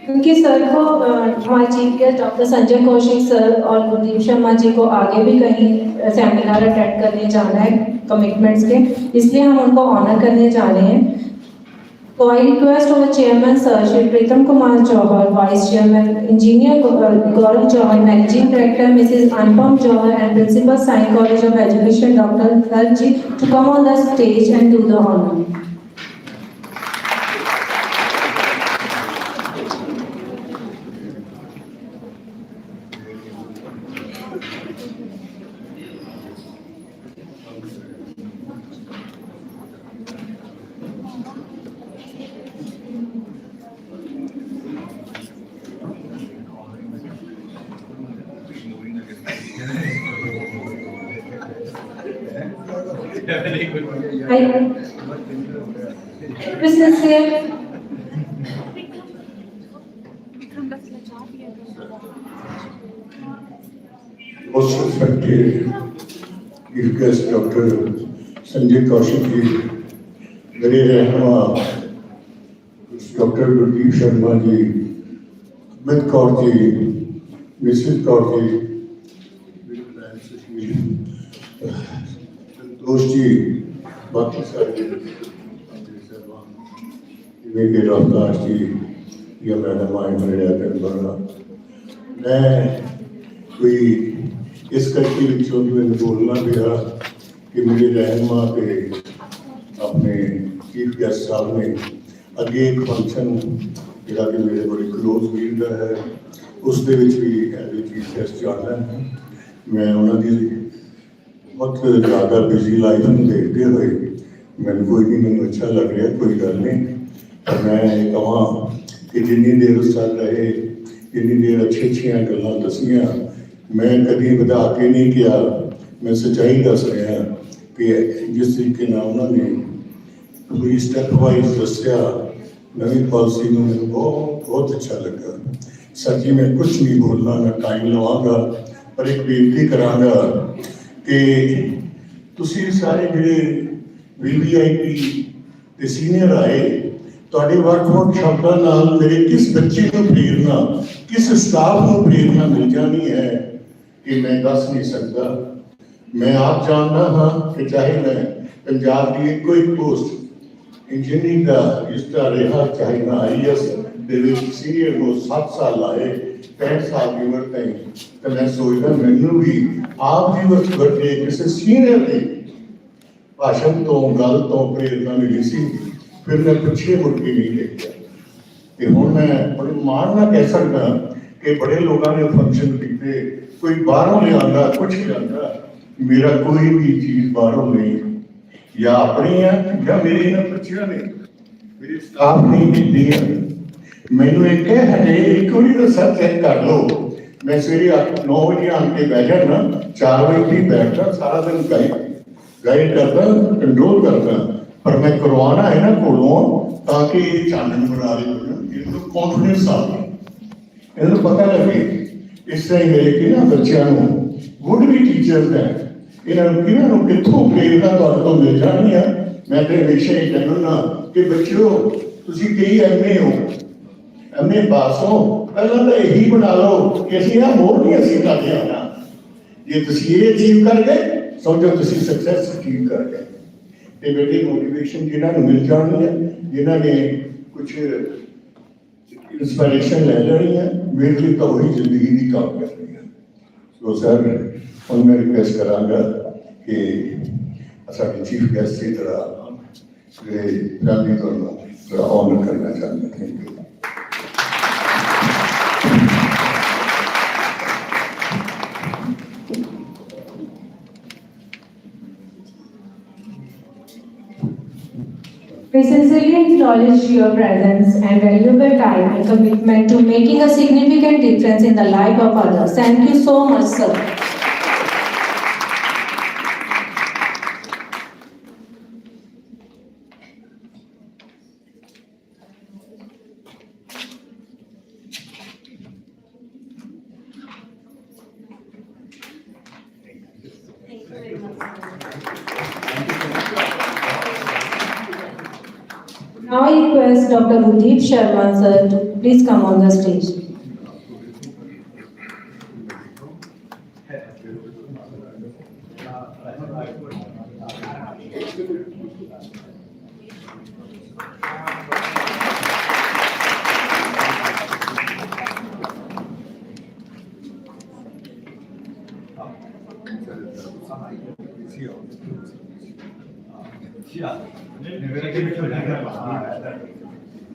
क्योंकि सर को हमारे chief guest doctor Sanjay Kaushik sir और गुरदीप शर्मा जी को आगे भी कहीं सेमिनार अटेंड करने जाना है कमिटमेंट्स के, इसलिए हम उनको ऑनर करने जा रहे हैं। तो I request our chairman sir Shri Pritam Kumar Jauhar, vice chairman engineer Gaurav Jauhar, managing director Mrs. Anupam Jauhar and principal Sai College of Education Dr. Ji to come on the stage and do the honor. Most respected Chief Guest Dr. Sanjay Kaushik ji, मेरे रहनुमा Dr. Gurdeep Sharma ji, Amit Kaur ji, Mrs Kaur ji, Santosh ji, बाकी सारे मेरे रफ्तार जी या madam आए मेरे attend करना मैं कोई इस करके विचों मैंने बोलना पिया कि मेरे रहनुमा के अपने चीफ गेस्ट साहब ने अगे एक फंक्शन जिहड़ा कि मेरे बड़ी क्लोज वीर का है उस दे विच भी एज ए चीफ गेस्ट जाना है। मैं उन्होंने बहुत ज़्यादा बिजी लाइफ में देखते हुए मैंने कोई नहीं मैंने अच्छा लग रहा कोई गल नहीं, पर मैं ये कहा कि जिन्नी देर सर रहे जिन्नी देर अच्छी अच्छिया गल्लां दसियां मैं कभी बधा के नहीं किया, मैं सच्चाई दस रहा कि जिस तरीके नाल उन्होंने पूरी स्टैप वाइज दसिया नवी पॉलिसी में मैंने बहुत बहुत अच्छा लगा। सर जी मैं कुछ नहीं बोलना मैं टाइम लवांगा पर एक बेनती करांगा कि तुसी सारे जिहड़े VVIP ते सीनियर आए तुहाडे वक्-वक् शब्दां नाल मेरे किस बच्चे को प्रेरणा किस स्टाफ को प्रेरणा मिल जानी है कि मैं दस नहीं सकता। मैं आप जानना हाँ कि चाहे मैं पंजाब की एक पोस्ट इंजीनियरिंग का रिश्ता रहा चाहे मैं IAS सीनियर को 7 साल लाए 65 साल की उम्र तक तो मैं सोचता मैनू भी आप दिवस बड़े किसी सीनियर के भाषण तो गल तो प्रेरणा मिली सी फिर मैं पिछे मुड़ के नहीं देखा कि हुण मैं बड़े मान ना कह सकता कि बड़े लोगों ने फंक्शन किए कोई बाहरों लिया कुछ लिया मेरा कोई भी चीज़ बाहरों नहीं या अपनी है या मेरे इन्होंने बच्चियों ने मेरे स्टाफ नहीं दी है मैनू एक एक बार सर चेक कर लो मैं सवेरे 9 बजे आके बह जाना 4 बजे भी बैठना सारा दिन गाइड करता कंट्रोल करता पर मैं करवाना है ना कोलों ताकि चानन बना रही इनको कॉन्फिडेंस आ इन्होंने पता लगे इस तरह मेरे कि ना बच्चों वुड भी टीचर्स हैं इन्होंने कितों प्रेरणा तो मिल जानी है। मैं तो हमेशा ही कहना कि बच्चों तुसी कई MA हो MA पास हो पहला तो यही बना लो कि असीं ना मोर नहीं असीं करके आना जे तुसी ये अचीव कर गए समझो तुसी सक्सेस अचीव कर गए ते बेटी मोटिवेशन जिन्होंने मिल जानी है जिन्होंने कुछ इंस्पायरेशन ले लेनी है मेरे लिए तो वही जिंदगी की काम करनी है। तो सर ਹੁਣ मैं रिक्वेस्ट करांगा कि साडे चीफ गेस्ट की तरह फैमिली को ऑनर करना चाहते हैं। Thank you. We sincerely acknowledge your presence and valuable time and commitment to making a significant difference in the life of others. Thank you so much, sir. Now I request Dr. Udip Sharma sir to please come on the stage.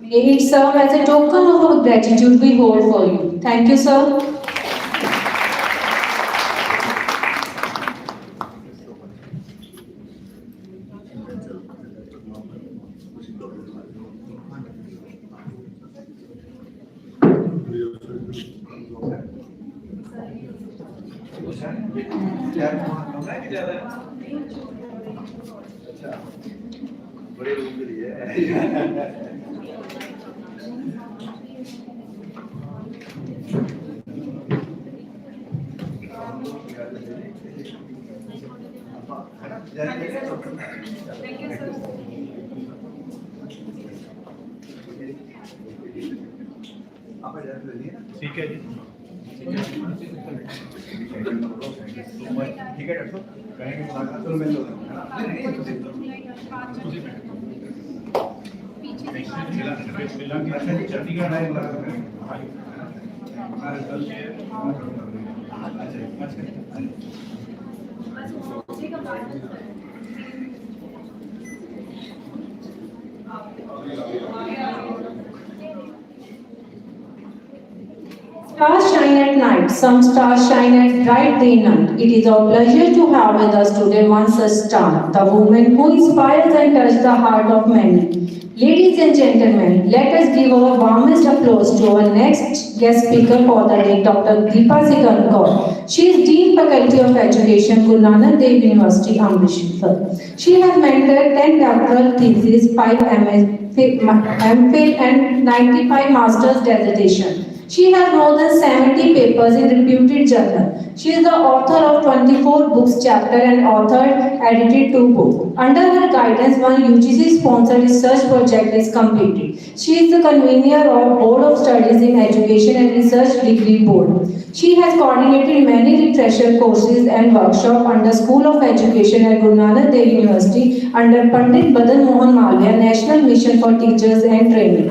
May it serve as a token of our gratitude we hold for you. Thank you, sir. बड़े लोगों के लिए ठीक है जी ठीक है doctor कहेंगे मुलाकात तो मिल लो चंडीगढ़ है मुलाकात हमारे दल के Stars shine at night, some stars shine at bright day night. It is our pleasure to have with us today one such star, the woman who inspires and touches the heart of many. Ladies and gentlemen, let us give our warmest applause to our next guest speaker for the day, Dr. Deepa Sikandar. She is Dean Faculty of Education, Guru Nanak Dev University, Amritsar. She has mentored 10 doctoral theses, 5 MPhil and 95 master's dissertation. She has more than 70 papers in reputed journals. She is the author of 24 books, chapter and authored, edited 2 books. Under her guidance, one UGC-sponsored research project is completed. She is the convener of Board of Studies in Education and Research Degree Board. She has coordinated many refresher courses and workshops under School of Education at Guru Nanak Dev University under Pandit Badan Mohan Malviya National Mission for Teachers and Training.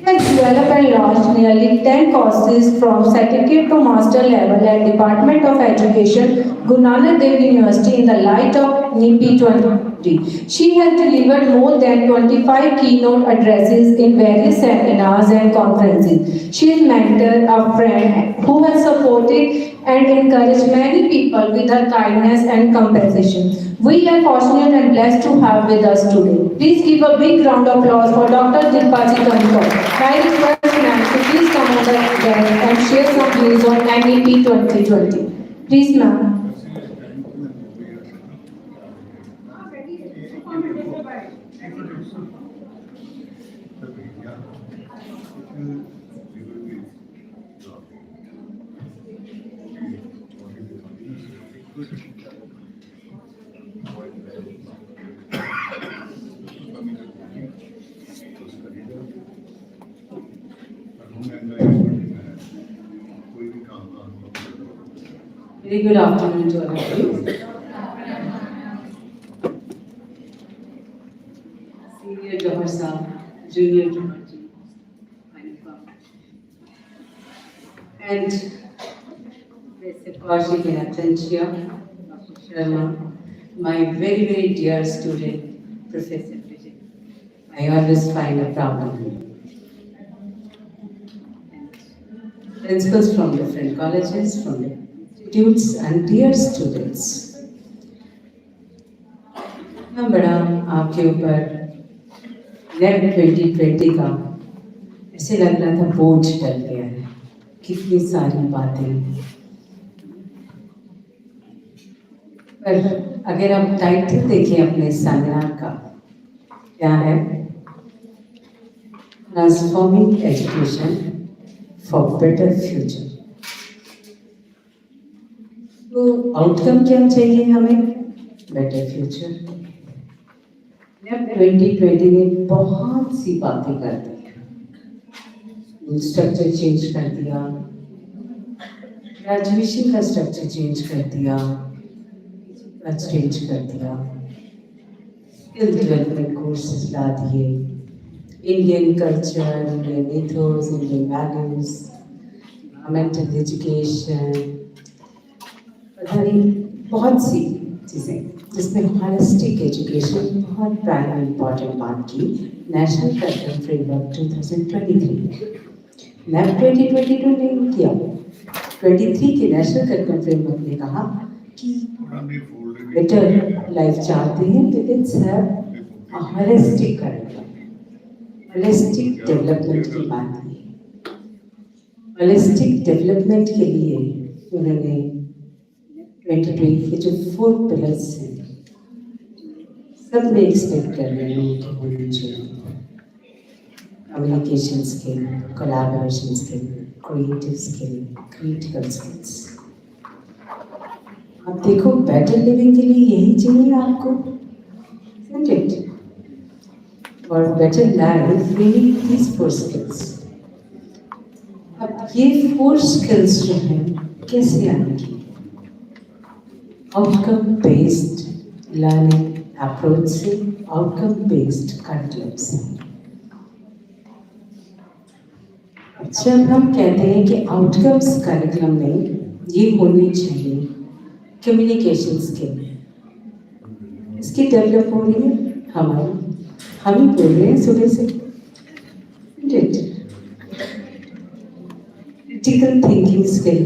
Has developed and launched nearly 10 courses from certificate to master level at Department of Education, Guru Nanak Dev University in the light of NEP 2020. She has delivered more than 25 keynote addresses in various seminars and conferences. She is mentor, a friend who has supported and encouraged many people with her kindness and compassion. We are fortunate and blessed to have with us today. Please give a big round of applause for Dr. Deepa Sikandar. I request ma'am to please come on the desk and share some views on NEP 2020. Please ma'am. Very good afternoon to all of you. Senior Johar Saab, Junior Johar Ji, and Mr. Kaushik in absence here, Dr. Sharma, my very, very dear student, Professor Vijay. I always find a problem. Principals from different colleges, from institutes and dear students. इतना बड़ा आपके ऊपर net 2020 का ऐसे लग रहा था बोझ डल गया है, कितनी सारी बातें। पर अगर आप टाइटल देखें अपने सेमिनार का, क्या है? Transforming education for better future. तो आउटकम क्या चाहिए हमें? Better future. 2020 ने बहुत सी बातें कर दी, स्ट्रक्चर चेंज कर दिया, ग्रेजुएशन का स्ट्रक्चर चेंज कर दिया, चेंज कर दिया, स्किल डेवलपमेंट कोर्सेज ला दिए, Indian culture, Indian ethos, Indian values, mental education, पता नहीं बहुत सी चीज़ें जिसमें होलिस्टिक एजुकेशन बहुत प्राइम इम्पॉर्टेंट बात की। नेशनल करिकुलम फ्रेमवर्क 2023 NEP 2022 ने किया, 23 के नेशनल करिकुलम फ्रेमवर्क ने कहा कि बेटर लाइफ चाहते हैं तो let's have a holistic curriculum, holistic development की बात की। होलिस्टिक डेवलपमेंट के लिए उन्होंने 2020 के जो 4 पिलर्स हैं सब में एक्सपेक्ट कर रहे हैं कि होनी चाहिए। Communication skill, collaboration skill, creative skill, critical skills. अब देखो बेटर लिविंग के लिए यही चाहिए आपको, isn't it? For better life we need these 4 skills. अब ये 4 skills जो हैं कैसे आएंगी? आउटकम बेस्ड लर्निंग अप्रोच से, आउटकम बेस्ड करिकुलम से। जब हम कहते हैं कि आउटकम्स करिकुलम में ये होनी चाहिए कम्युनिकेशन स्किल, इसकी डेवलप हो रही है हम ही बोल रहे हैं सुबह से। क्रिटिकल थिंकिंग स्किल,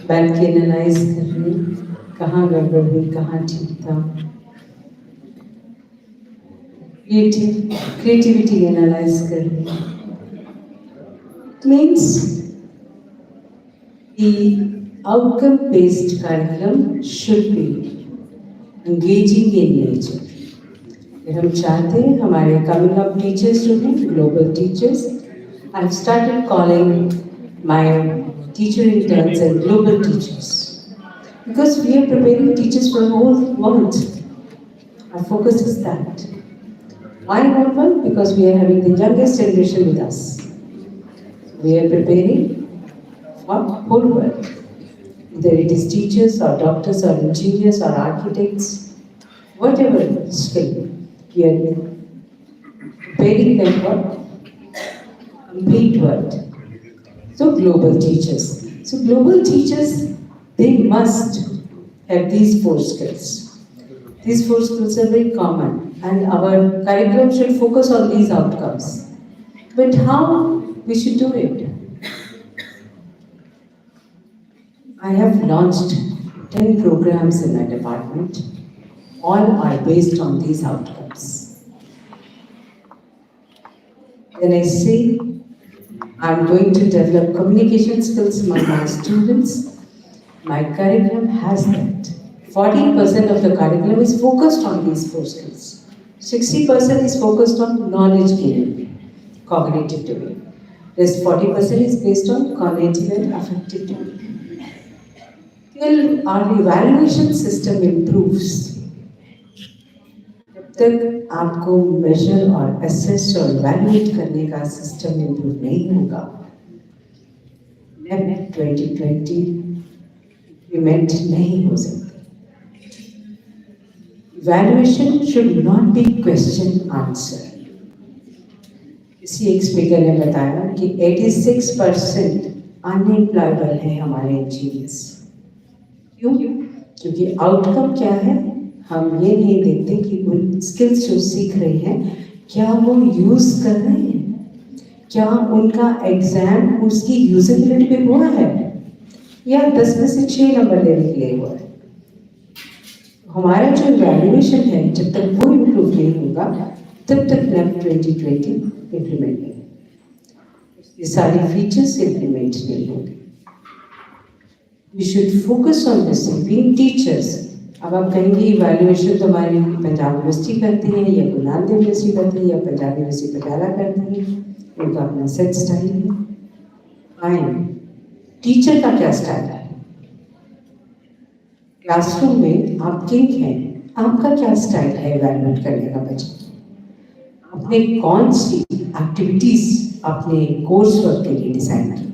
बैठ के एनालाइज कर रहे हैं कहाँ गड़बड़ हुई, कहाँ ठीक था। क्रिएटिविटी एनालाइज कर रहे हैं। Means the outcome based curriculum should be engaging in nature. हम चाहते हैं हमारे coming up teachers जो हैं, global teachers, I've started calling my teacher interns and global teachers because we are preparing teachers for the whole world. Our focus is that. Why not one? Because we are having the youngest generation with us. We are preparing for whole world. Either it is teachers or doctors or engineers or architects, whatever skill, we are preparing them for complete world. So global teachers. So global teachers, they must have these 4 skills. These 4 skills are very common and our curriculum should focus on these outcomes. But how we should do it? I have launched 10 programs in my department. All are based on these outcomes. When I say I'm going to develop communication skills among my students, my curriculum has that. 40% of the curriculum is focused on these 4 skills. 60% is focused on knowledge gaining, cognitive domain. Rest 40% is based on cognitive and affective domain. Till our evaluation system improves, जब तक आपको measure और assess और evaluate करने का system improve नहीं होगा, NEP 2020 implement नहीं हो सकता। Evaluation should not be question answer. इसी एक स्पीकर ने बताया कि 86% अनएम्प्लॉयबल है हमारे इंजीनियर्स। क्यों? क्योंकि आउटकम क्या है, हम ये नहीं देखते कि वो स्किल्स जो सीख रहे हैं क्या वो यूज कर रहे हैं, क्या उनका एग्जाम उसकी यूजेबिलिटी पे हुआ है या 10 में से 6 नंबर लेने के लिए हुआ है। हमारा जो इवैल्यूएशन है जब तक वो इम्प्रूव नहीं होगा तब तक NEP 2020 इम्प्लीमेंट नहीं, ये सारी फीचर्स इम्प्लीमेंट नहीं होंगे। We should focus on this. Being teachers, अब आप कहेंगे इवैल्यूएशन तो हमारी पंजाब यूनिवर्सिटी करती है या गुरु नानक देव यूनिवर्सिटी करती है या पंजाब यूनिवर्सिटी पटियाला करती है, उनका अपना सेट स्टाइल है। फाइन, टीचर का क्या स्टाइल है? क्लासरूम में आप किंग हैं, आपका क्या स्टाइल है इवैल्यूएट करने का बच्चा? अपने कौन सी एक्टिविटीज अपने कोर्स वर्क के लिए डिसाइड की,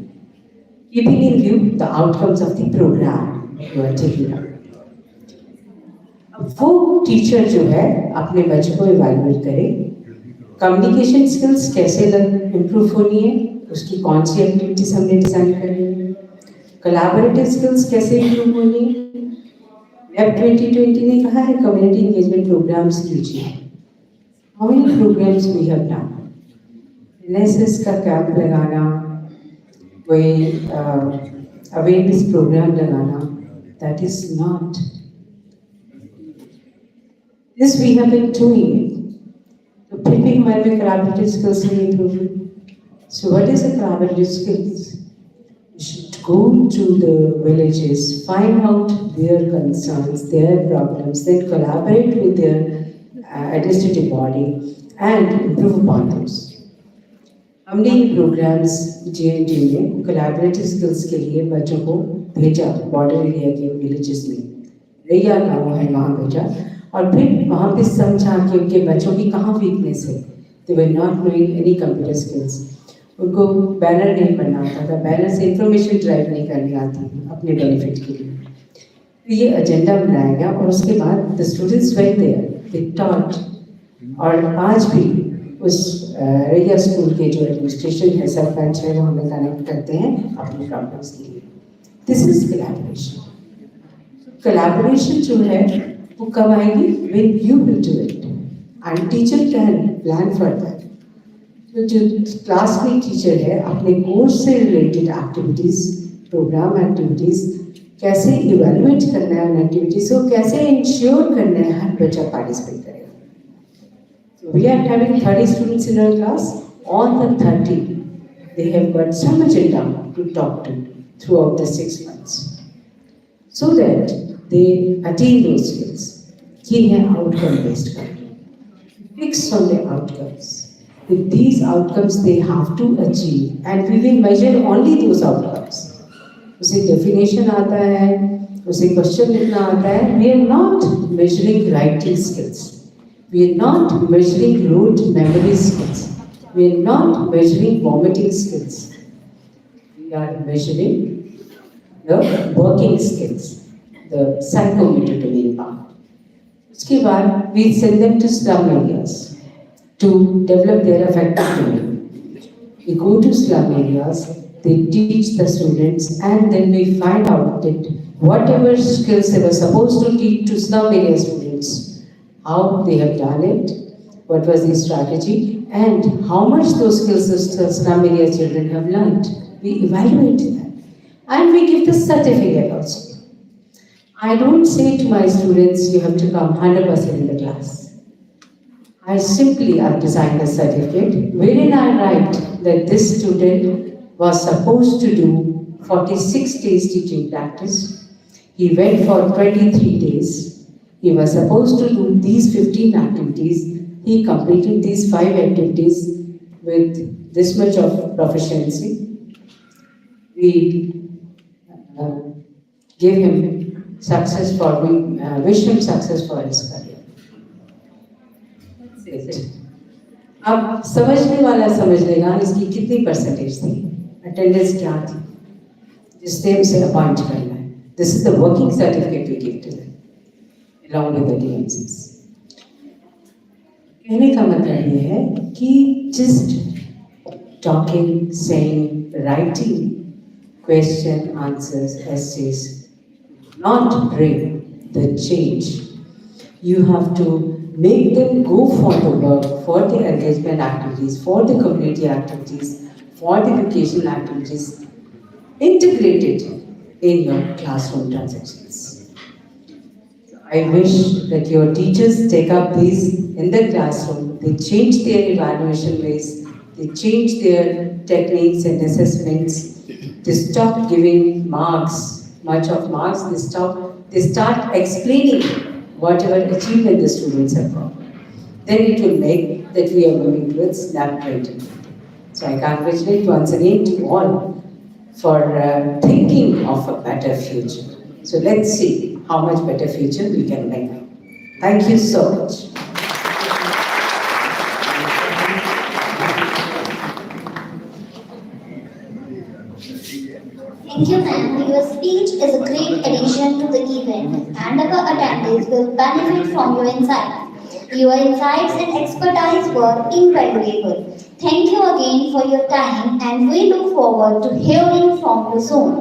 keeping in view the outcomes of the program you are taking up. अब वो टीचर जो है अपने बच्चों को इवैल्यूएट करे, कम्युनिकेशन स्किल्स कैसे इम्प्रूव होनी है, उसकी कौन सी एक्टिविटीज हमने डिजाइन करनी है, कोलैबोरेटिव स्किल्स कैसे इम्प्रूव होनी है। एफ 2020 ने कहा है कम्युनिटी एंगेजमेंट प्रोग्राम्स कीजिए। How many programs we have done? NSS का कैंप लगाना, कोई अवेयरनेस प्रोग्राम लगाना, that is not this we have been doing it. तो फिर भी हमारे में कोलैबोरेटिव स्किल्स नहीं इम्प्रूव हुई। So what is the collaborative skills? You should go to the villages, find out their concerns, their problems, then collaborate with their administrative body and improve upon those. हमने ये programmes JNT में collaborative skills के लिए बच्चों को भेजा border area के villages में, रैया गाँव है वहाँ भेजा, और फिर वहाँ पे समझा कि उनके बच्चों की कहाँ वीकनेस है। They were not knowing any computer skills. उनको बैनर नहीं पढ़ना आता था, बैनर से इंफॉर्मेशन ड्राइव नहीं करनी आती अपने बेनिफिट के लिए। तो ये एजेंडा बनाया गया और उसके बाद the students went there, they taught. और आज भी उस रैया स्कूल के जो एडमिनिस्ट्रेशन है, सरपंच है, वो हमें कनेक्ट करते हैं अपने प्रॉब्लम्स के लिए। This is collaboration. कोलैबोरेशन जो है वो कब आएगी? When you will do it and teacher can plan for that. तो जो क्लास में टीचर है अपने कोर्स से रिलेटेड एक्टिविटीज, प्रोग्राम एक्टिविटीज कैसे इवैल्यूएट करना है, उन एक्टिविटीज को कैसे इंश्योर करना है हर बच्चा पार्टिसिपेट करेगा। So we are having 30 students in our class. All the 30, they have got some agenda to talk to throughout the 6 months, so that they attain those skills. किन्हें outcome based करना, fix on the outcomes. With these outcomes they have to achieve, and we will measure only those outcomes. उसे definition आता है, उसे question लिखना आता है. We are not measuring writing skills. We are not measuring rote memory skills. We are not measuring vomiting skills. We are measuring the working skills, the psychomotor domain part. उसके बाद we send them to slum areas to develop their affective domain. We go to slum areas, they teach the students, and then we find out that whatever skills they were supposed to teach to slum area students, how they have done it, what was the strategy, and how much those skills the slum area children have learned. We evaluate them, and we give the certificate also. I don't say to my students, you have to come 100% in the class. I simply have designed a certificate wherein I write that this student was supposed to do 46 days teaching practice. He went for 23 days. He was supposed to do these 15 activities. He completed these 5 activities with this much of proficiency. We give him success for, we wish him success for his career. अब समझने वाला समझ लेगा इसकी कितनी percentage थी, attendance क्या थी, जिससे उसे अपॉइंट करना है। This is the working certificate we give to them along with the DMCs. कहने का मतलब ये है कि just talking, saying, writing question, answers, essays not bring the change. You have to make them go for the work, for the engagement activities, for the community activities, for the educational activities, integrated in your classroom transactions. I wish that your teachers take up these in the classroom. They change their evaluation ways, they change their techniques and assessments. They stop giving marks, much of marks. They start explaining whatever achievement the students have got. Then it will make that we are moving towards lab training. So I congratulate once again to all for thinking of a better future. So let's see how much better future we can make. Thank you so much. Thank you, ma'am. Your speech is a great addition to the event, and our attendees will benefit from your insights. Your insights and expertise were invaluable. Thank you again for your time, and we look forward to hearing from you soon.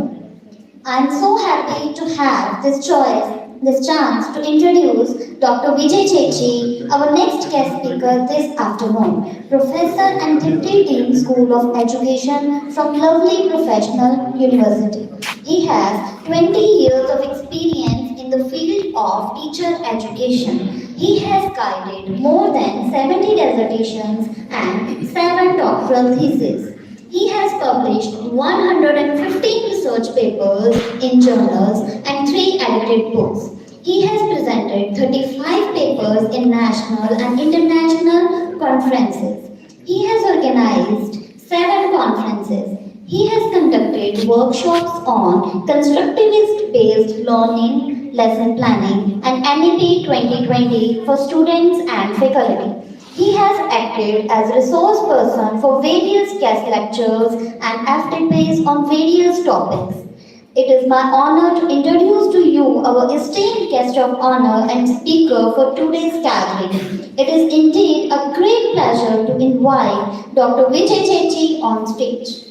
I'm so happy to have this chance to introduce Dr. Vijay Chechi, our next guest speaker this afternoon, Professor and Deputy Dean School of Education from lovely professional university. He has 20 years of experience in the field of teacher education. He has guided more than 70 dissertations and 7 doctoral theses. He has published 115 research papers in journals and 3 edited books. He has presented 35 papers in national and international conferences. He has organized 7 conferences. He has conducted workshops on constructivist-based learning, lesson planning, and NEP 2020 for students and faculty. He has acted as resource person for various guest lectures and FTPs on various topics. It is my honor to introduce to you our esteemed guest of honor and speaker for today's gathering. It is indeed a great pleasure to invite Dr. Vijay Chechi on stage.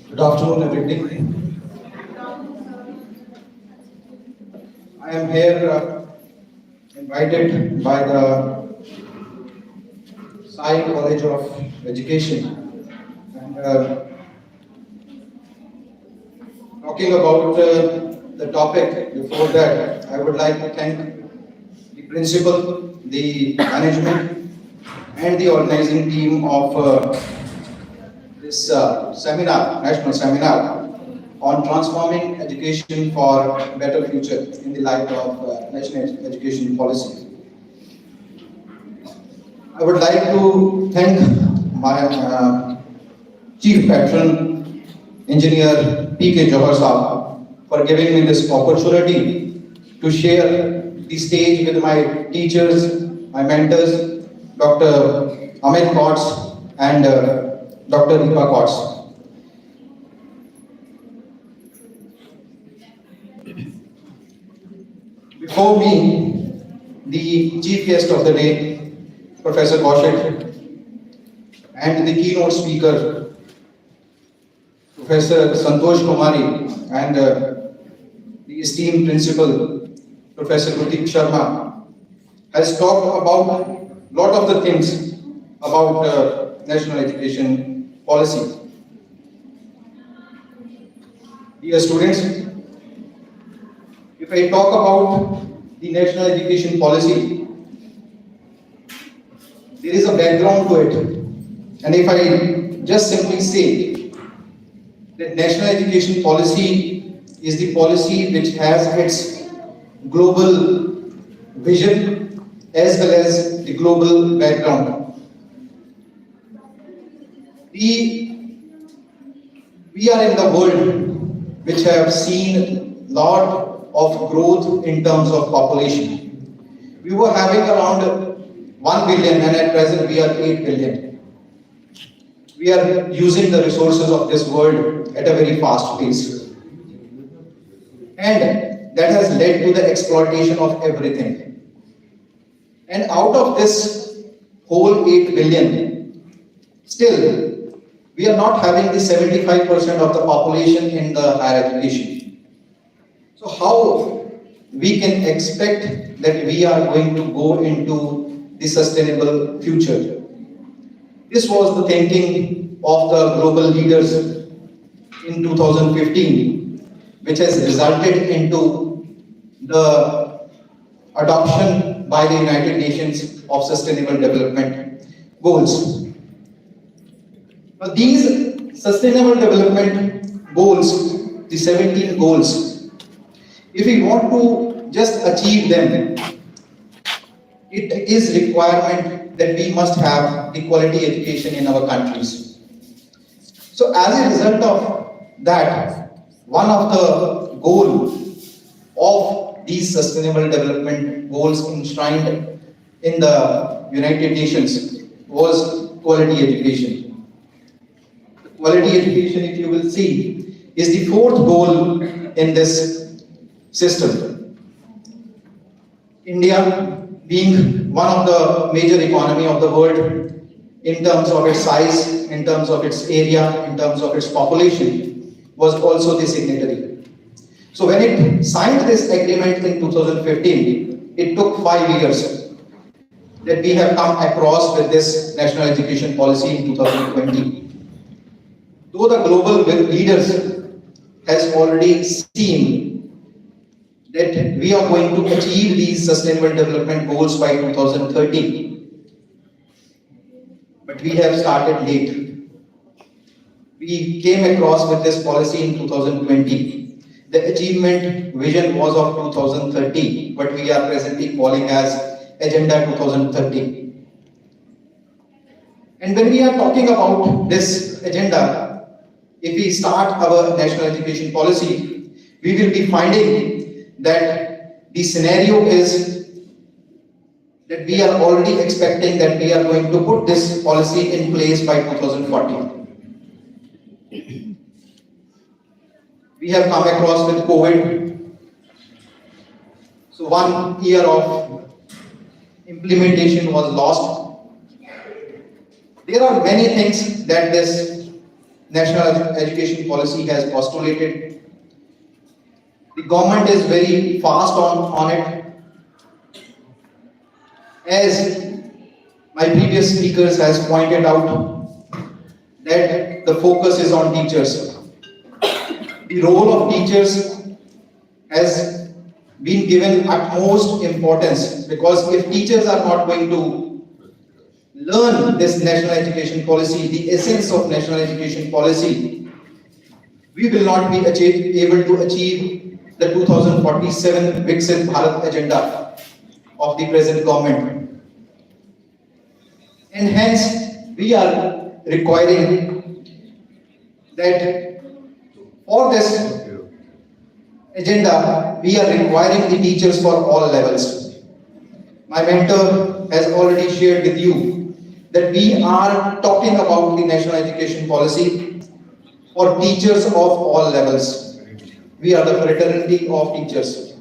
Good afternoon, everybody. I am here invited by the Sai College of Education, and talking about the topic. Before that, I would like to thank the principal, the management, and the organizing team of this seminar, national seminar on transforming education for a better future in the light of national education policy. I would like to thank my chief patron, engineer P.K. Johar Saab, for giving me this opportunity to share the stage with my teachers, my mentors, Dr. Amit Kotz and Dr. Deepa Kotz. Before me, the chief guest of the day, Professor Kaushik, and the keynote speaker, Professor Santosh Kumari, and the esteemed principal, Professor Pratik Sharma, has talked about a lot of the things about national education policy. Dear students, if I talk about the national education policy, there is a background to it. And if I just simply say that national education policy is the policy which has its global vision as well as the global background. We are in the world which have seen lot of growth in terms of population. We were having around 1 billion and at present we are 8 billion. We are using the resources of this world at a very fast pace. And that has led to the exploitation of everything. And out of this whole 8 billion, still we are not having the 75% of the population in the higher education. So how we can expect that we are going to go into the sustainable future? This was the thinking of the global leaders in 2015, which has resulted into the adoption by the United Nations of Sustainable Development Goals. Now, these Sustainable Development Goals, the 17 goals, if we want to just achieve them, it is requirement that we must have the quality education in our countries. So as a result of that, one of the goals of these Sustainable Development Goals enshrined in the United Nations was quality education. Quality education, if you will see, is the fourth goal in this system. India, being one of the major economy of the world in terms of its size, in terms of its area, in terms of its population, was also the signatory. So when it signed this agreement in 2015, it took 5 years that we have come across with this national education policy in 2020. Though the global leaders has already seen that we are going to achieve these Sustainable Development Goals by 2030, but we have started late. We came across with this policy in 2020. The achievement vision was of 2030, but we are presently calling as Agenda 2030. And when we are talking about this agenda, if we start our national education policy, we will be finding that the scenario is that we are already expecting that we are going to put this policy in place by 2040. We have come across with COVID. So 1 year of implementation was lost. There are many things that this national education policy has postulated. The government is very fast on it. As my previous speakers has pointed out, that the focus is on teachers. The role of teachers has been given utmost importance, because if teachers are not going to learn this national education policy, the essence of national education policy, we will not be able to achieve the 2047 Viksit Bharat agenda of the present government. And hence, we are requiring that for this agenda, we are requiring the teachers for all levels. My mentor has already shared with you that we are talking about the national education policy for teachers of all levels. We are the fraternity of teachers,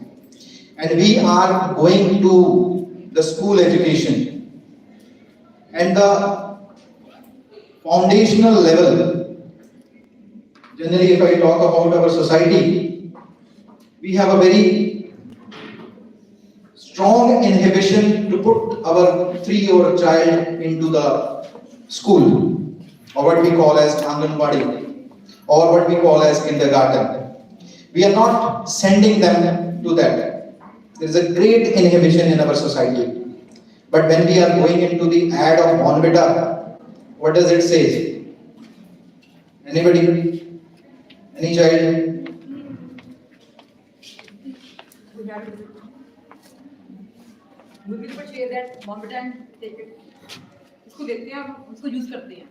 and we are going to the school education and the foundational level. Generally, if I talk about our society, we have a very strong inhibition to put our 3-year child into the school, or what we call as Anganwadi, or what we call as kindergarten. We are not sending them to that. There is a great inhibition in our society. But when we are going into the ad of Bonvita, what does it say? Anybody? Any child? movie पर share that Bonvita and take it. उसको देखते हैं हम उसको use करते हैं.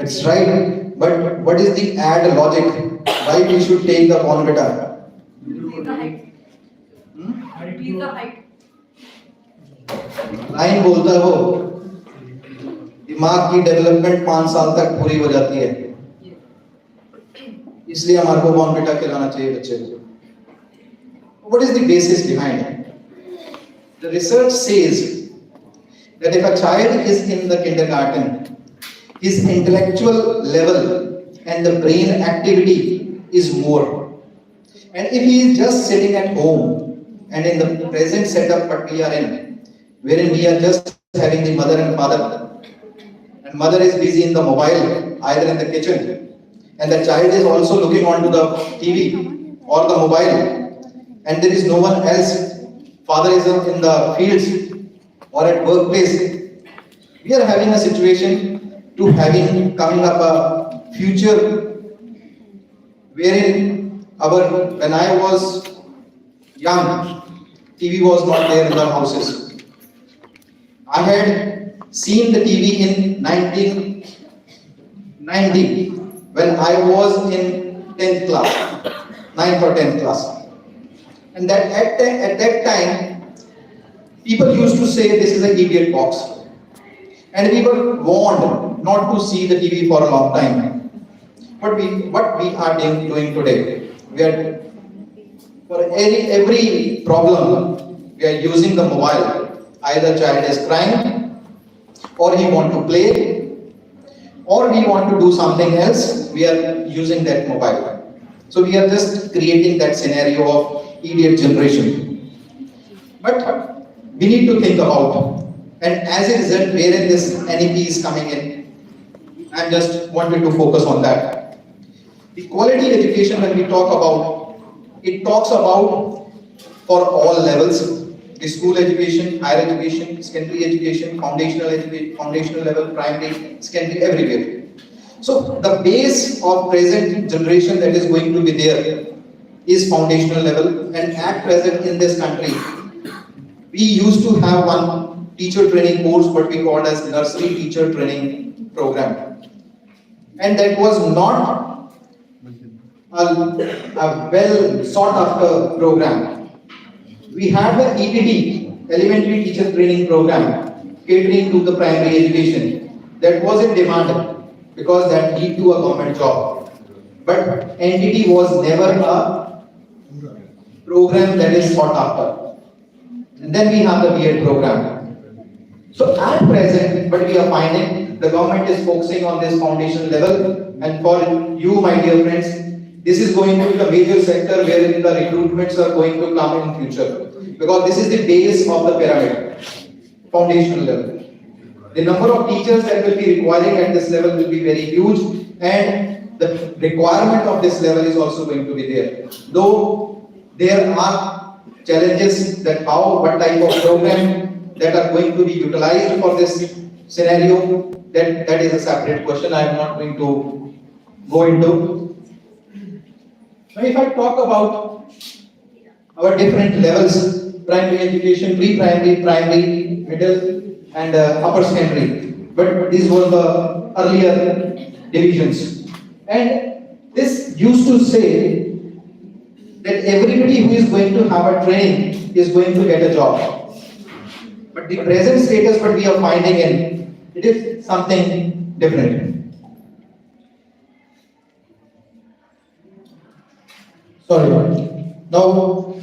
It's right, but what is the ad logic? Why we should take the Bonvita? Increase the height. Increase the height. Line बोलता है वो, दिमाग की डेवलपमेंट 5 साल तक पूरी हो जाती है, इसलिए हमारे को बॉर्नविटा खिलाना चाहिए बच्चे को. What is the basis behind it? The research says that if a child is in the kindergarten, his intellectual level and the brain activity is more. And if he is just sitting at home and in the present setup that we are in, wherein we are just having the mother and father, and mother is busy in the mobile either in the kitchen, and the child is also looking onto the TV or the mobile, and there is no one else, father is in the fields or at workplace, we are having a situation to having coming up a future wherein when I was young, TV was not there in our houses. I had seen the TV in 1990 when I was in 10th class, 9th or 10th class. And that at that time, people used to say this is an idiot box. And we were warned not to see the TV for a long time. But what we are doing today, we are for every problem, we are using the mobile. Either child is crying, or he want to play, or we want to do something else, we are using that mobile. So we are just creating that scenario of idiot generation. But we need to think about, and as a result, wherein this NEP is coming in, I just wanted to focus on that. The quality education, when we talk about, it talks about for all levels, the school education, higher education, secondary education, foundational level, primary, secondary, everywhere. So the base of present generation that is going to be there is foundational level, and at present in this country, we used to have one teacher training course, what we called as nursery teacher training program. And that was not a well sought after program. We had the ETT, Elementary Teacher Training Program, catering to the primary education. That was in demand because that lead to a government job. But NTT was never a program that is sought after. And then we have the B.Ed program. So at present, but we are finding the government is focusing on this foundation level, and for you, my dear friends, this is going to be the major sector wherein the recruitments are going to come in future, because this is the base of the pyramid, foundational level. The number of teachers that will be requiring at this level will be very huge, and the requirement of this level is also going to be there. Though there are challenges that what type of program that are going to be utilized for this scenario, that is a separate question. I am not going to go into. Now, if I talk about our different levels, primary education, pre-primary, primary, middle, and upper secondary, but these were the earlier divisions. And this used to say that everybody who is going to have a training is going to get a job. But the present status what we are finding in, it is something different. Sorry. Now,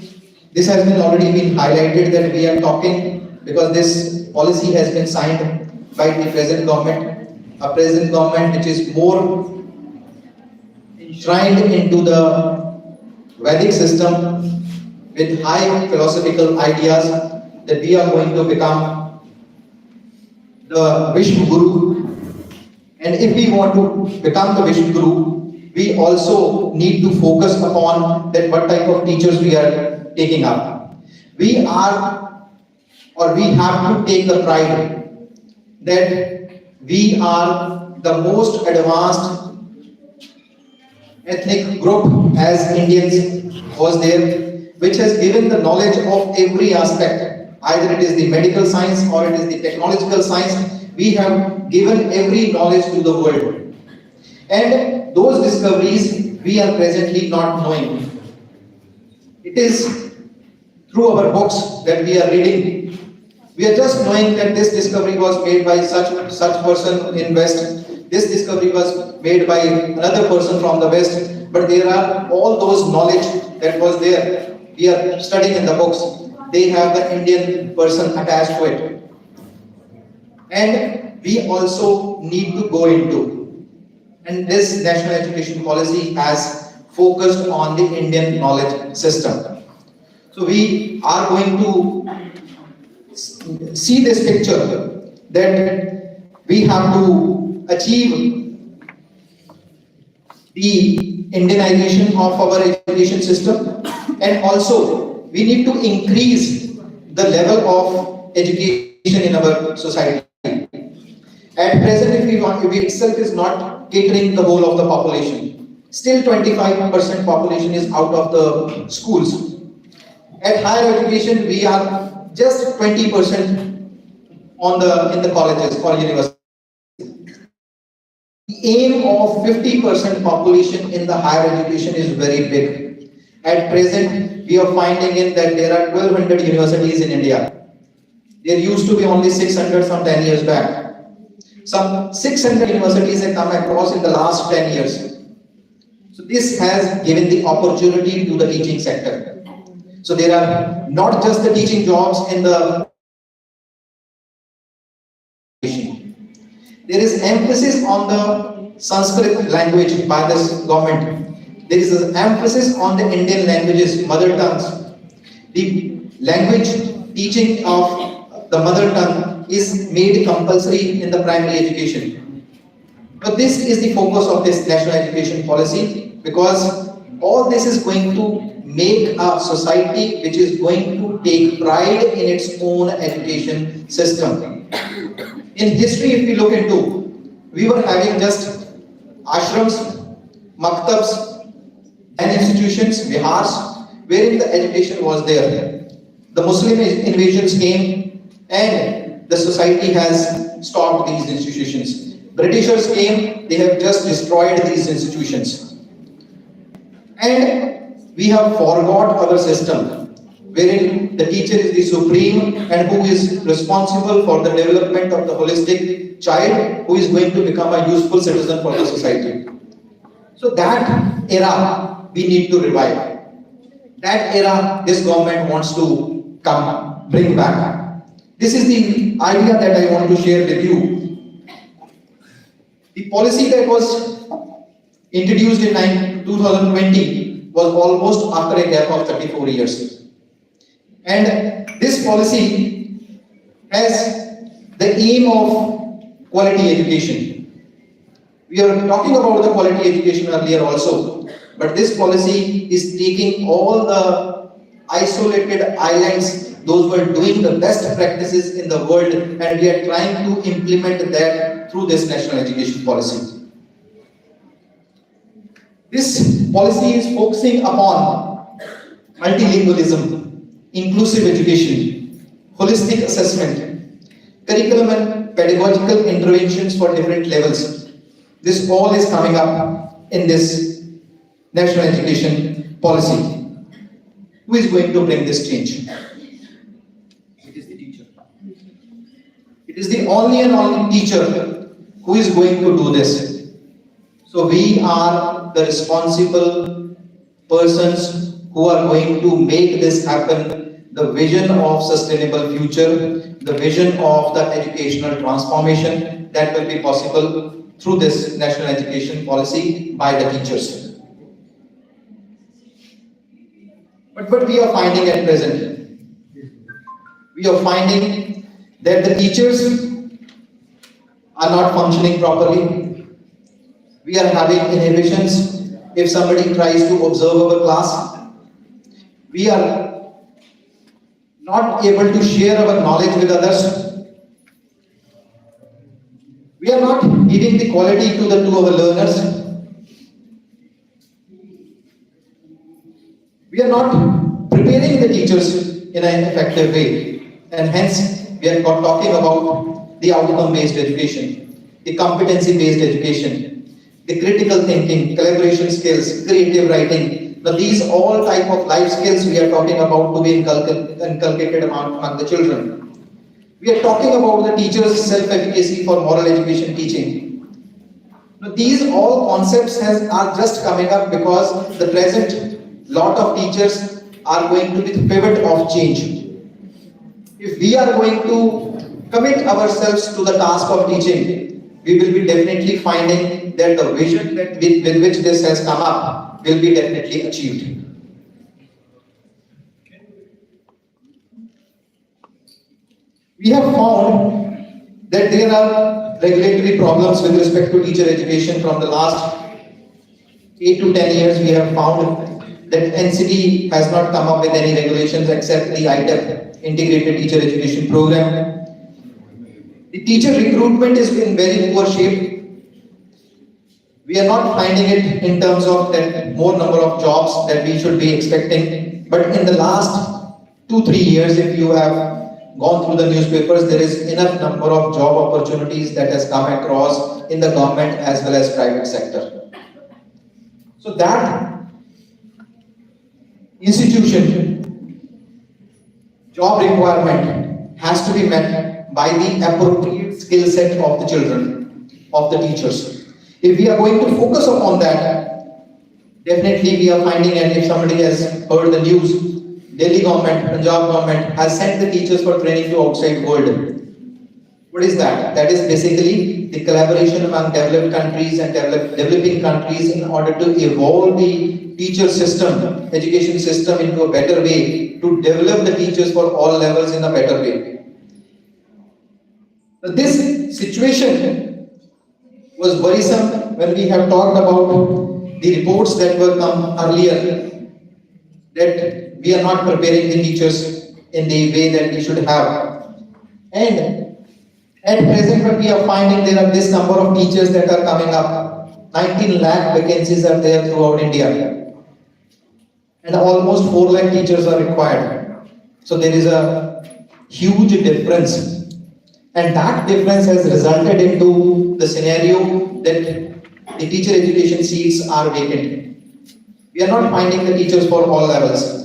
this has already been highlighted that we are talking because this policy has been signed by the present government, a present government which is more enshrined into the Vedic system with high philosophical ideas that we are going to become the Vishnu Guru. And if we want to become the Vishnu Guru, we also need to focus upon that what type of teachers we are taking up. We have to take the pride that we are the most advanced ethnic group as Indians was there, which has given the knowledge of every aspect, either it is the medical science or it is the technological science. We have given every knowledge to the world. And those discoveries we are presently not knowing. It is through our books that we are reading. We are just knowing that this discovery was made by such person in West. This discovery was made by another person from the West. But there are all those knowledge that was there. We are studying in the books. They have the Indian person attached to it. And we also need to go into. And this national education policy has focused on the Indian knowledge system. So we are going to see this picture that we have to achieve the Indianization of our education system, and also we need to increase the level of education in our society. At present, if we itself is not catering the whole of the population, still 25% population is out of the schools. At higher education, we are just 20% in the colleges or universities. The aim of 50% population in the higher education is very big. At present, we are finding in that there are 1200 universities in India. There used to be only 600 some 10 years back. Some 600 universities have come across in the last 10 years. So this has given the opportunity to the teaching sector. So there are not just the teaching jobs in the there is emphasis on the Sanskrit language by this government. There is an emphasis on the Indian languages, mother tongues. The language teaching of the mother tongue is made compulsory in the primary education. But this is the focus of this national education policy, because all this is going to make a society which is going to take pride in its own education system. In history, if we look into, we were having just ashrams, maktabs, and institutions, vihars, wherein the education was there. The Muslim invasions came and the society has stopped these institutions. Britishers came, they have just destroyed these institutions. And we have forgot our system, wherein the teacher is the supreme and who is responsible for the development of the holistic child who is going to become a useful citizen for the society. So that era we need to revive. That era this government wants to bring back. This is the idea that I want to share with you. The policy that was introduced in 2020 was almost after a gap of 34 years. And this policy has the aim of quality education. We are talking about the quality education earlier also, but this policy is taking all the isolated islands, those who are doing the best practices in the world, and we are trying to implement that through this national education policy. This policy is focusing upon multilingualism, inclusive education, holistic assessment, curriculum and pedagogical interventions for different levels. This all is coming up in this national education policy. Who is going to bring this change? It is the teacher. It is the only and only teacher who is going to do this. So we are the responsible persons who are going to make this happen, the vision of sustainable future, the vision of the educational transformation that will be possible through this national education policy by the teachers. But what we are finding at present, we are finding that the teachers are not functioning properly. We are having inhibitions if somebody tries to observe our class. We are not able to share our knowledge with others. We are not giving the quality to our learners. We are not preparing the teachers in an effective way, and hence we are talking about the outcome-based education, the competency-based education, the critical thinking, collaboration skills, creative writing. Now these all type of life skills we are talking about to be inculcated among the children. We are talking about the teachers' self-efficacy for moral education teaching. Now these all concepts are just coming up because the present lot of teachers are going to be the pivot of change. If we are going to commit ourselves to the task of teaching, we will be definitely finding that the vision with which this has come up will be definitely achieved. We have found that there are regulatory problems with respect to teacher education from the last 8 to 10 years, we have found that NCT has not come up with any regulations except the ITEP, Integrated Teacher Education Program. The teacher recruitment is in very poor shape. We are not finding it in terms of that more number of jobs that we should be expecting. But in the last 2-3 years, if you have gone through the newspapers, there is enough number of job opportunities that has come across in the government as well as private sector. So that institution job requirement has to be met by the appropriate skill set of the children, of the teachers. If we are going to focus upon that, definitely we are finding, and if somebody has heard the news, Delhi government, Punjab government has sent the teachers for training to outside world. What is that? That is basically the collaboration among developed countries and developing countries in order to evolve the teacher system, education system into a better way, to develop the teachers for all levels in a better way. So this situation was worrisome when we have talked about the reports that were come earlier, that we are not preparing the teachers in the way that we should have. And at present, what we are finding, there are this number of teachers that are coming up. 19 lakh vacancies are there throughout India. And almost 4 lakh teachers are required. So there is a huge difference. And that difference has resulted into the scenario that the teacher education seats are vacant. We are not finding the teachers for all levels.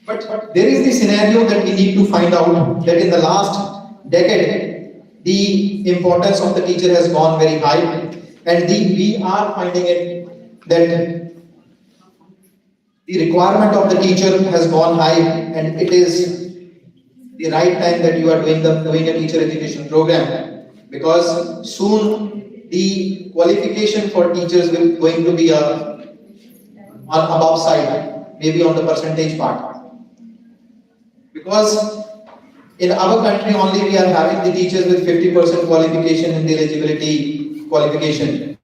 But there is the scenario that we need to find out, that in the last decade, the importance of the teacher has gone very high, and we are finding it that the requirement of the teacher has gone high, and it is the right time that you are doing a teacher education program, because soon the qualification for teachers will going to be on above side, maybe on the percentage part. Because in our country only we are having the teachers with 50% qualification in the eligibility qualification.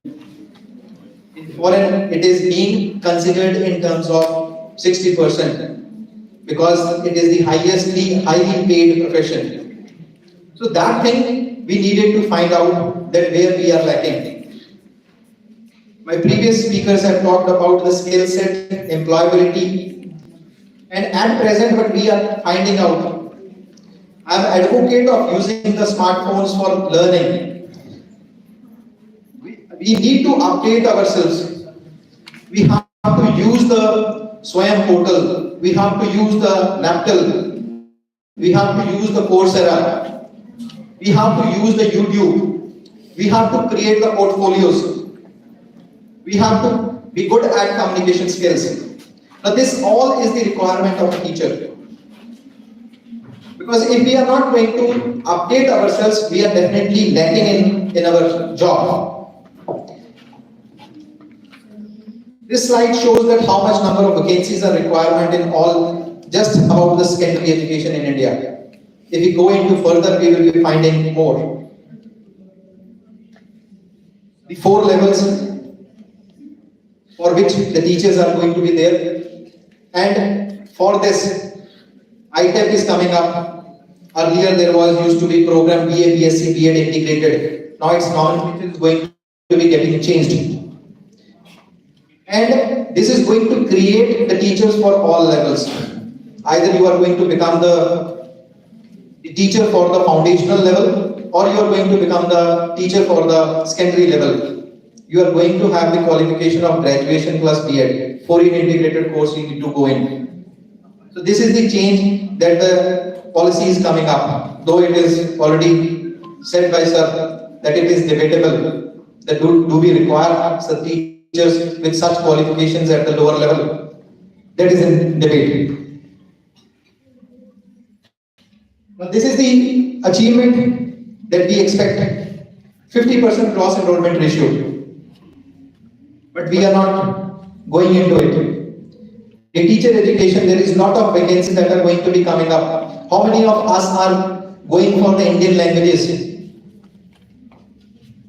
In foreign, it is being considered in terms of 60%, because it is the highly paid profession. So that thing we needed to find out, that where we are lacking. My previous speakers have talked about the skill set, employability. And at present, what we are finding out, I am an advocate of using the smartphones for learning. We need to update ourselves. We have to use the Swayam portal. We have to use the Naptel. We have to use the Coursera. We have to use the YouTube. We have to create the portfolios. We have to be good at communication skills. Now this all is the requirement of a teacher. Because if we are not going to update ourselves, we are definitely lacking in our job. This slide shows that how much number of vacancies are requirement in all, just about the secondary education in India. If we go into further, we will be finding more. The 4 levels for which the teachers are going to be there. And for this, ITEP is coming up. Earlier there used to be program BA, BSc, B.Ed integrated. Now its nomenclature is going to be getting changed. And this is going to create the teachers for all levels. Either you are going to become the teacher for the foundational level, or you are going to become the teacher for the secondary level. You are going to have the qualification of graduation plus B.Ed. 4-year integrated course you need to go in. So this is the change that the policy is coming up. Though it is already said by sir that it is debatable that do we require such teachers with such qualifications at the lower level. That is in debate. Now this is the achievement that we expect. 50% gross enrollment ratio. But we are not going into it. In teacher education, there is a lot of vacancies that are going to be coming up. How many of us are going for the Indian languages?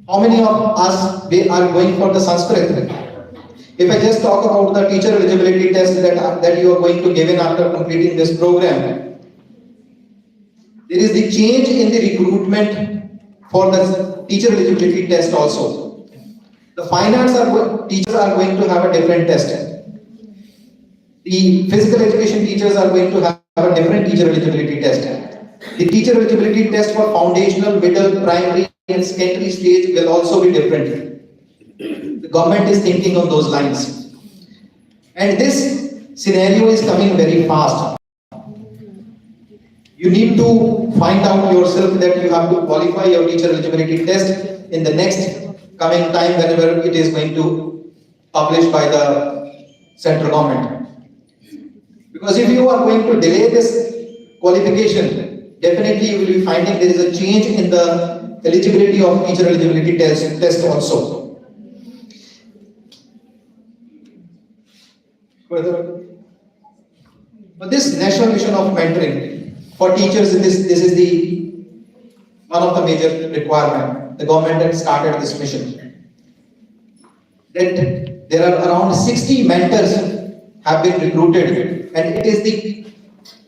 How many of us are going for the Sanskrit? If I just talk about the teacher eligibility test that you are going to give in after completing this program, there is the change in the recruitment for the teacher eligibility test also. The fine arts teachers are going to have a different test. The physical education teachers are going to have a different teacher eligibility test. The teacher eligibility test for foundational, middle, primary and secondary stage will also be different. The government is thinking on those lines. And this scenario is coming very fast. You need to find out yourself that you have to qualify your teacher eligibility test in the next coming time whenever it is going to published by the central government. Because if you are going to delay this qualification, definitely you will be finding there is a change in the eligibility of teacher eligibility test also. Further, but this national mission of mentoring for teachers, this is the one of the major requirement. The government has started this mission. That there are around 60 mentors have been recruited, and it is the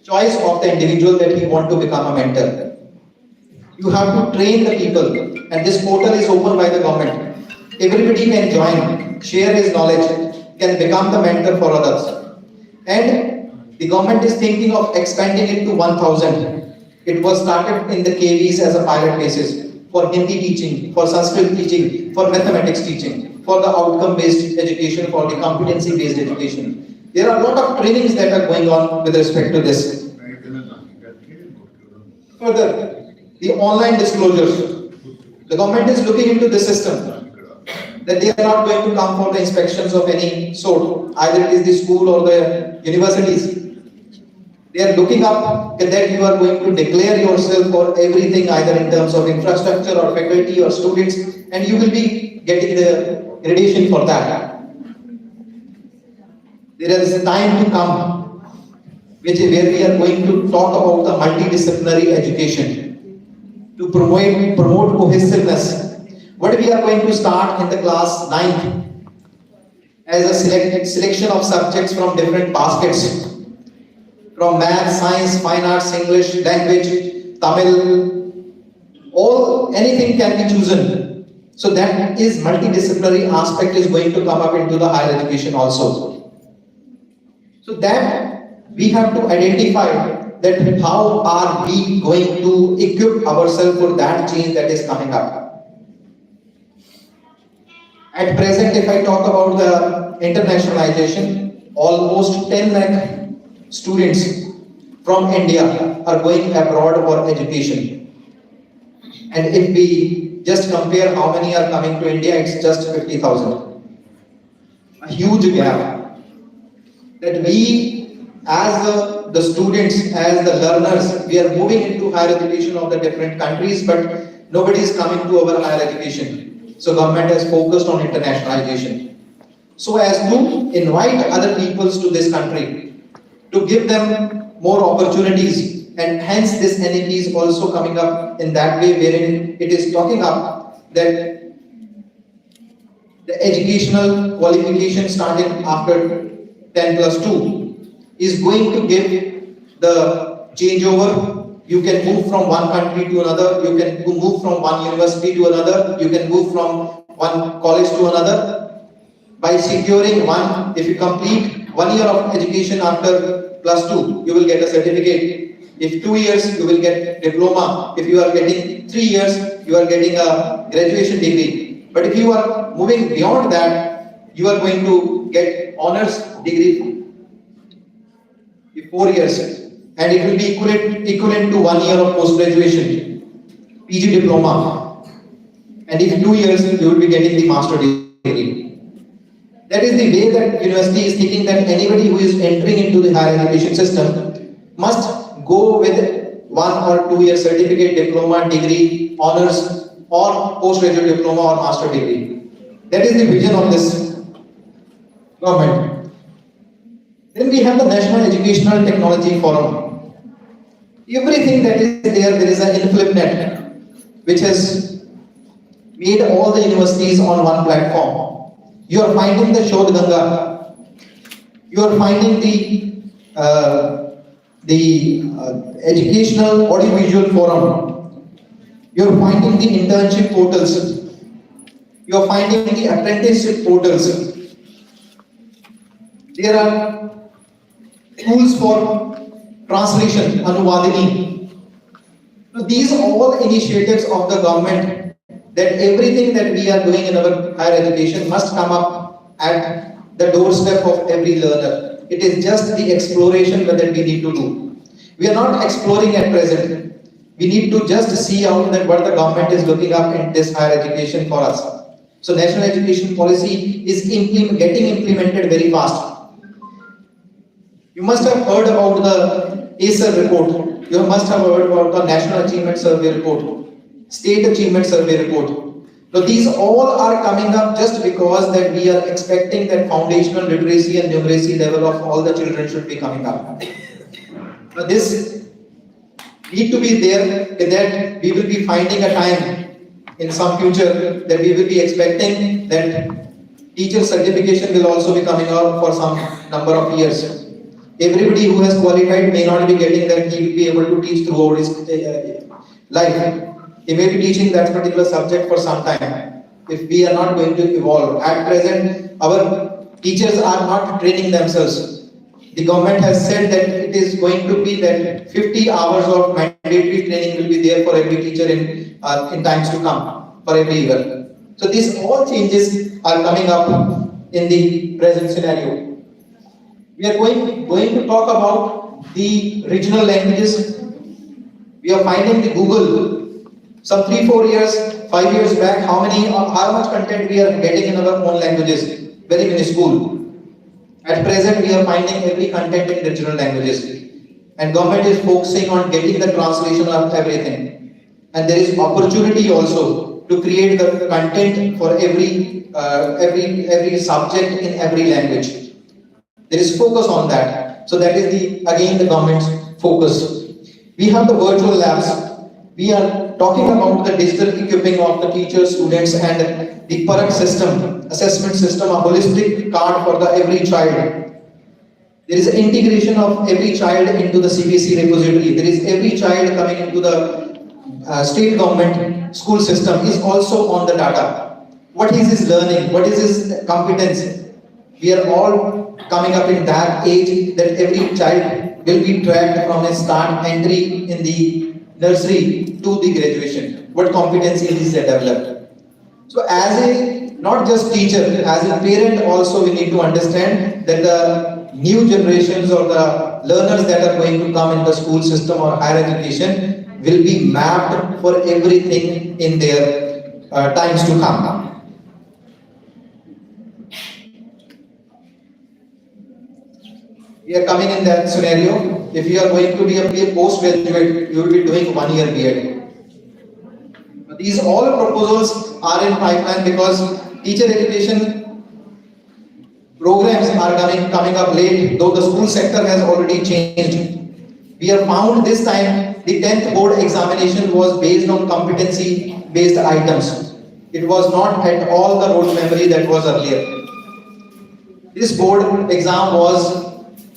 choice of the individual that he want to become a mentor. You have to train the people, and this portal is open by the government. Everybody can join, share his knowledge, can become the mentor for others. And the government is thinking of expanding it to 1,000. It was started in the KVs as a pilot basis for Hindi teaching, for Sanskrit teaching, for mathematics teaching, for the outcome-based education, for the competency-based education. There are a lot of trainings that are going on with respect to this. Further, the online disclosures. The government is looking into the system that they are not going to come for the inspections of any sort, either it is the school or the universities. They are looking up that you are going to declare yourself for everything, either in terms of infrastructure or faculty or students, and you will be getting the gradation for that. There is a time to come where we are going to talk about the multidisciplinary education to promote cohesiveness. What we are going to start in the class 9th as a selection of subjects from different baskets, from math, science, fine arts, English, language, Tamil, anything can be chosen. So that is multidisciplinary aspect is going to come up into the higher education also. So that we have to identify that how are we going to equip ourselves for that change that is coming up. At present, if I talk about the internationalization, almost 10 lakh students from India are going abroad for education. And if we just compare how many are coming to India, it's just 50,000. A huge gap. That we as the students, as the learners, we are moving into higher education of the different countries, but nobody is coming to our higher education. So government has focused on internationalization, so as to invite other peoples to this country, to give them more opportunities, and hence this NEP is also coming up in that way, wherein it is talking up that the educational qualification starting after 10+2 is going to give the changeover. You can move from one country to another, you can move from one university to another, you can move from one college to another by securing one. If you complete 1 year of education after +2, you will get a certificate. If 2 years, you will get diploma. If you are getting 3 years, you are getting a graduation degree. But if you are moving beyond that, you are going to get honors degree in 4 years, and it will be equivalent to 1 year of post-graduation, PG diploma. And if 2 years, you will be getting the master degree. That is the way that university is thinking, that anybody who is entering into the higher education system must go with 1 or 2 year certificate, diploma, degree, honors, or postgraduate diploma or master degree. That is the vision of this government. Then we have the National Educational Technology Forum. Everything that is there is an inflip net, which has made all the universities on one platform. You are finding the Shodh Ganga. You are finding the educational audiovisual forum. You are finding the internship portals. You are finding the apprenticeship portals. There are tools for translation, Anuvadini. So these are all initiatives of the government, that everything that we are doing in our higher education must come up at the doorstep of every learner. It is just the exploration that we need to do. We are not exploring at present. We need to just see out that what the government is looking up in this higher education for us. So national education policy is getting implemented very fast. You must have heard about the ACER report. You must have heard about the National Achievement Survey report, State Achievement Survey report. So these all are coming up just because that we are expecting that foundational literacy and numeracy level of all the children should be coming up. Now this need to be there, that we will be finding a time in some future that we will be expecting that teacher certification will also be coming out for some number of years. Everybody who has qualified may not be getting that he will be able to teach throughout his life. He may be teaching that particular subject for some time. If we are not going to evolve, at present our teachers are not training themselves. The government has said that it is going to be that 50 hours of mandatory training will be there for every teacher in times to come, for every year. So these all changes are coming up in the present scenario. We are going to talk about the regional languages. We are finding the Google. Some 3-4 years, 5 years back, how much content we are getting in our own languages, very minuscule. At present, we are finding every content in regional languages, and government is focusing on getting the translation of everything. And there is opportunity also to create the content for every subject in every language. There is focus on that. So that is again the government's focus. We have the virtual labs. We are talking about the digital equipping of the teachers, students, and the Parak system, assessment system, a holistic card for every child. There is an integration of every child into the CBSE repository. There is every child coming into the state government school system is also on the data. What is his learning? What is his competence? We are all coming up in that age that every child will be tracked from his start entry in the nursery to the graduation. What competency is developed? So as a not just teacher, as a parent also we need to understand that the new generations or the learners that are going to come in the school system or higher education will be mapped for everything in their times to come. We are coming in that scenario. If you are going to be a postgraduate, you will be doing 1 year B.Ed. These all proposals are in pipeline because teacher education programs are coming up late, though the school sector has already changed. We have found this time the 10th board examination was based on competency based items. It was not at all the rote memory that was earlier. This board exam was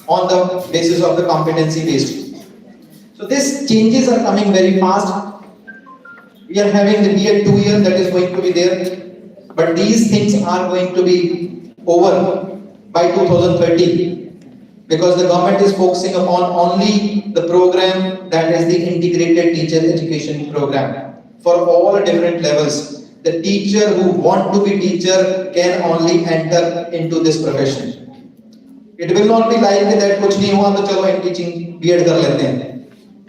on the basis of the competency based. So these changes are coming very fast. We are having the B.Ed 2 year that is going to be there, but these things are going to be over by 2030 because the government is focusing upon only the program that is the integrated teacher education program for all different levels. The teacher who want to be teacher can only enter into this profession. It will not be like that kuch nahi hua to chalo in teaching B.Ed kar lete hain.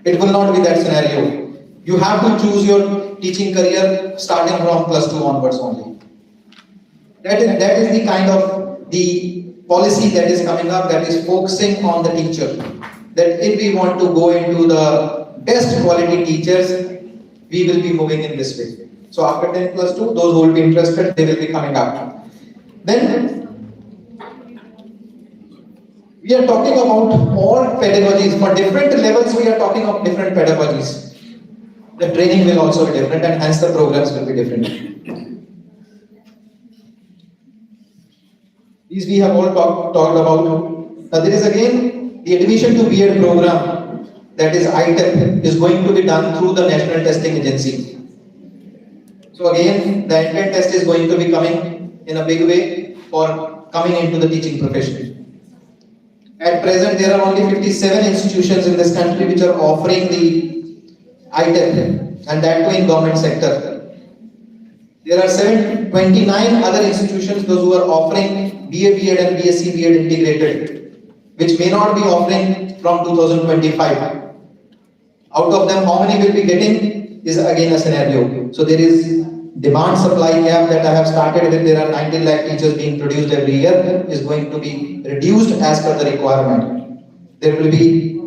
It will not be that scenario. You have to choose your teaching career starting from +2 onwards only. That is the kind of the policy that is coming up, that is focusing on the teacher. That if we want to go into the best quality teachers, we will be moving in this way. So after 10+2, those who will be interested, they will be coming up. Then we are talking about all pedagogies. For different levels, we are talking of different pedagogies. The training will also be different and hence the programs will be different. These we have all talked about. Now there is again the admission to B.Ed program, that is Htet, is going to be done through the National Testing Agency. So again, the entrance test is going to be coming in a big way for coming into the teaching profession. At present, there are only 57 institutions in this country which are offering the Htet, and that too in government sector. There are 729 other institutions, those who are offering BA, B.Ed and BSc B.Ed integrated, which may not be offering from 2025. Out of them, how many will be getting is again a scenario. So there is demand supply gap that I have started with. There are 19 lakh teachers being produced every year, is going to be reduced as per the requirement. There will be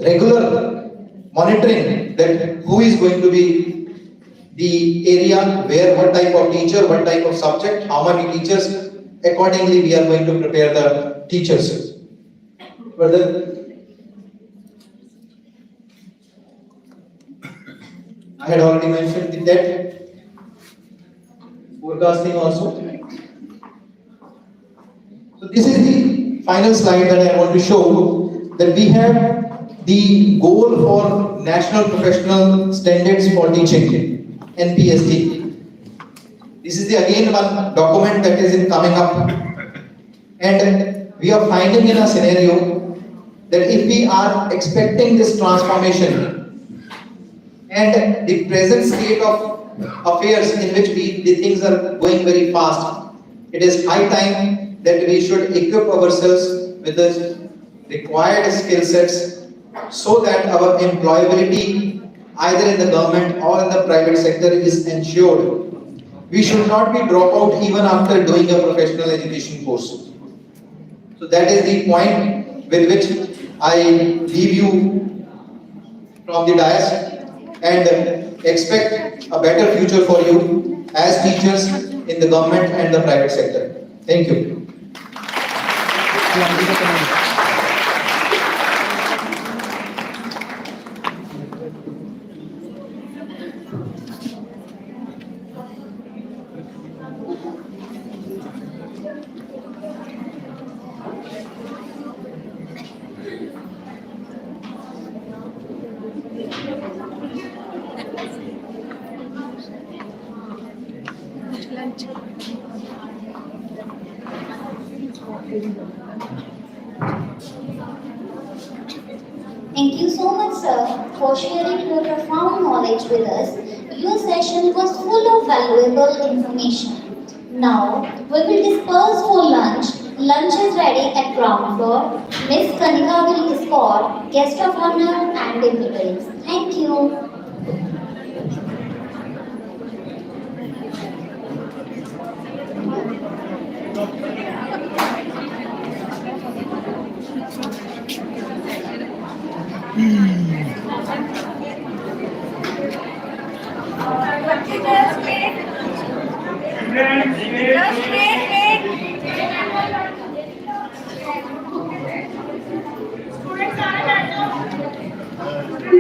regular monitoring that who is going to be the area, where, what type of teacher, what type of subject, how many teachers. Accordingly, we are going to prepare the teachers. Further, I had already mentioned the TET forecasting also. So this is the final slide that I want to show, that we have the goal for National Professional Standards for Teaching, NPST. This is the again one document that is coming up, and we are finding in a scenario that if we are expecting this transformation and the present state of affairs in which the things are going very fast, it is high time that we should equip ourselves with the required skill sets so that our employability either in the government or in the private sector is ensured. We should not be dropped out even after doing a professional education course. So that is the point with which I leave you from the dais, and expect a better future for you as teachers in the government and the private sector. Thank you. Thank you so much, sir, for sharing your profound knowledge with us. Your session was full of valuable information. Now, we will disperse for lunch. Lunch is ready at ground floor. Miss Kanika will escort guest of honor and dignitaries. Thank you.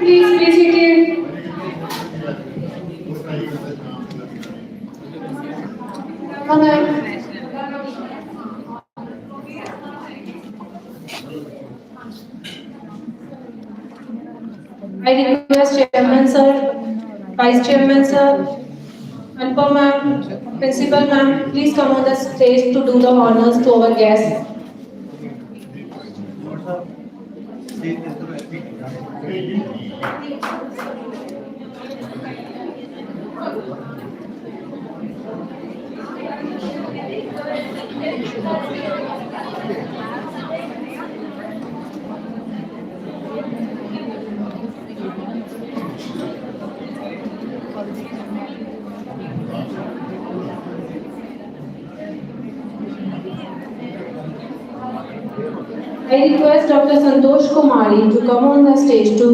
Please be seated. Come on. I request Chairman Sir, Vice Chairman Sir, Anupam Ma'am, Principal Ma'am, please come on the stage to do the honors to our guests. I request Dr. Santosh Kumari to come on the stage to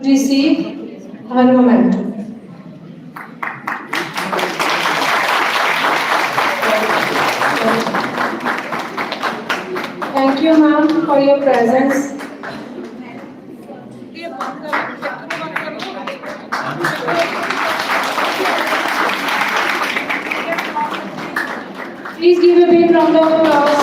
receive her memento. Thank you, ma'am, for your presence. Please give a big round of applause.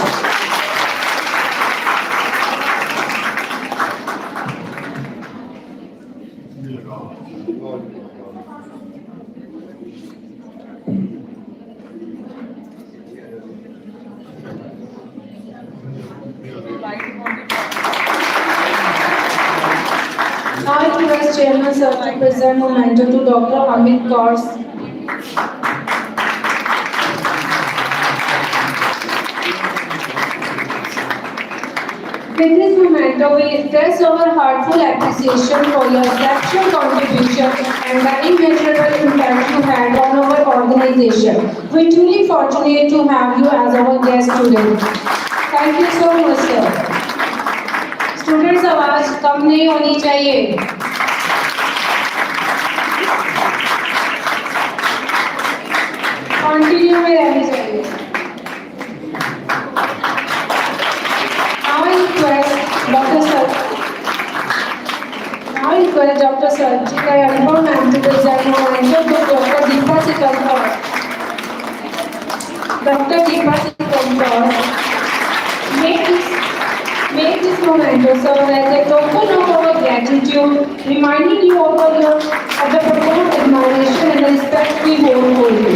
Now I request Chairman Sir to present memento to Dr. Amit Kaur. With this memento, we express our heartfelt appreciation for your exceptional contribution and the immeasurable impact you had on our organization. We are truly fortunate to have you as our guest today. Thank you so much, sir. Students आवाज कम नहीं होनी चाहिए. Continue में रहनी चाहिए. Now I request Dr. Sakshi and ma'am to present memento to Dr. Deepa Sikandar. Dr. Deepa Sikandar. Make this memento serve as a token of our gratitude, reminding you of the profound admiration and the respect we hold for you.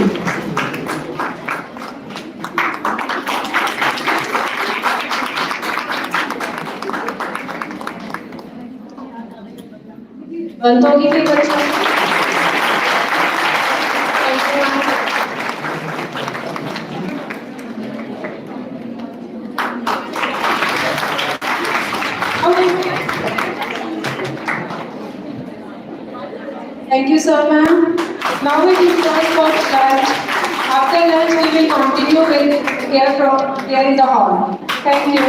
बंद होगी फिर बच्चा. Thank you, sir, ma'am. Now we discuss for lunch. After lunch, we will continue with here in the hall. Thank you.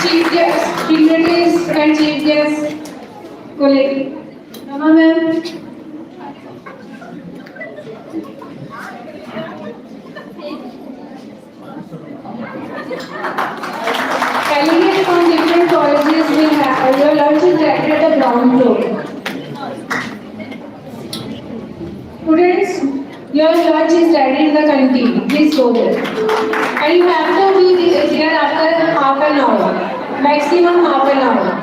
Chief guests, dignitaries and chief guests, colleagues. Mama, ma'am. Delegates from different colleges will have your lunch is ready at the ground floor. Students, your lunch is ready in the canteen. Please go there. And you have to be there after half an hour. Maximum half an hour.